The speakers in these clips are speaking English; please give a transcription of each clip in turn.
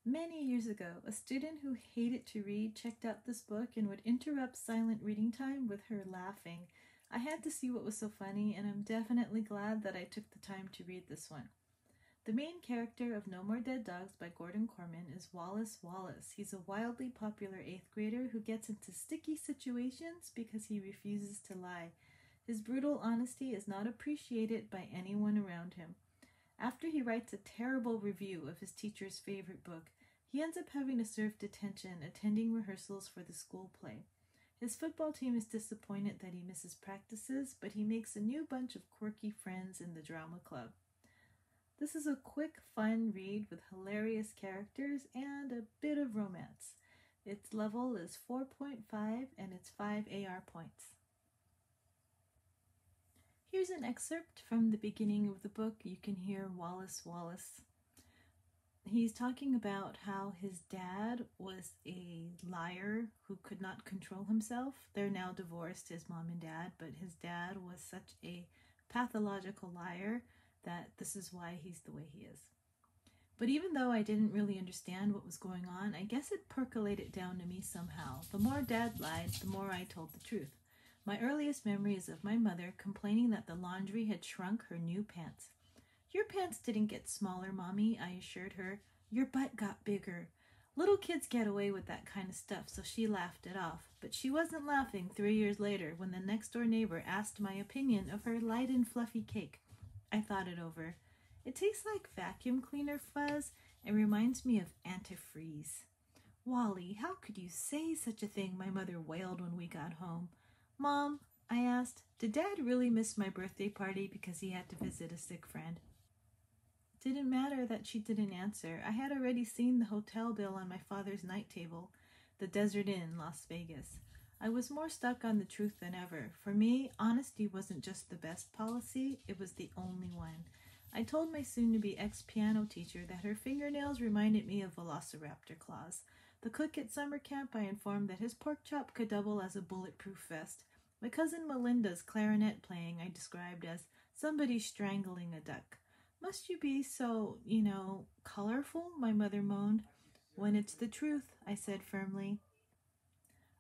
Many years ago, a student who hated to read checked out this book and would interrupt silent reading time with her laughing. I had to see what was so funny, and I'm definitely glad that I took the time to read this one. The main character of No More Dead Dogs by Gordon Corman is Wallace Wallace. He's a wildly popular 8th grader who gets into sticky situations because he refuses to lie. His brutal honesty is not appreciated by anyone around him. After he writes a terrible review of his teacher's favorite book, he ends up having to serve detention attending rehearsals for the school play. His football team is disappointed that he misses practices, but he makes a new bunch of quirky friends in the drama club. This is a quick, fun read with hilarious characters and a bit of romance. Its level is 4.5 and it's 5 AR points. Here's an excerpt from the beginning of the book. You can hear Wallace Wallace. He's talking about how his dad was a liar who could not control himself. They're now divorced, his mom and dad, but his dad was such a pathological liar that this is why he's the way he is. But even though I didn't really understand what was going on, I guess it percolated down to me somehow. The more Dad lied, the more I told the truth. My earliest memory is of my mother complaining that the laundry had shrunk her new pants. "Your pants didn't get smaller, Mommy," I assured her. "Your butt got bigger." Little kids get away with that kind of stuff, so she laughed it off. But she wasn't laughing 3 years later when the next-door neighbor asked my opinion of her light and fluffy cake. I thought it over. It tastes like vacuum cleaner fuzz and reminds me of antifreeze. "Wally, how could you say such a thing?" my mother wailed when we got home. "Mom," I asked, "did Dad really miss my birthday party because he had to visit a sick friend?" It didn't matter that she didn't answer. I had already seen the hotel bill on my father's night table, the Desert Inn, Las Vegas. I was more stuck on the truth than ever. For me, honesty wasn't just the best policy, it was the only one. I told my soon-to-be ex-piano teacher that her fingernails reminded me of velociraptor claws. The cook at summer camp I informed that his pork chop could double as a bulletproof vest. My cousin Melinda's clarinet playing I described as somebody strangling a duck. "Must you be so, colorful?" my mother moaned. "When it's the truth," I said firmly.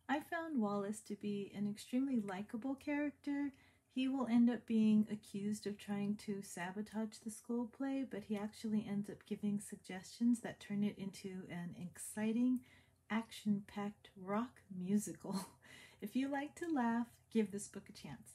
I found Wallace to be an extremely likable character. He will end up being accused of trying to sabotage the school play, but he actually ends up giving suggestions that turn it into an exciting, action-packed rock musical. If you like to laugh, give this book a chance.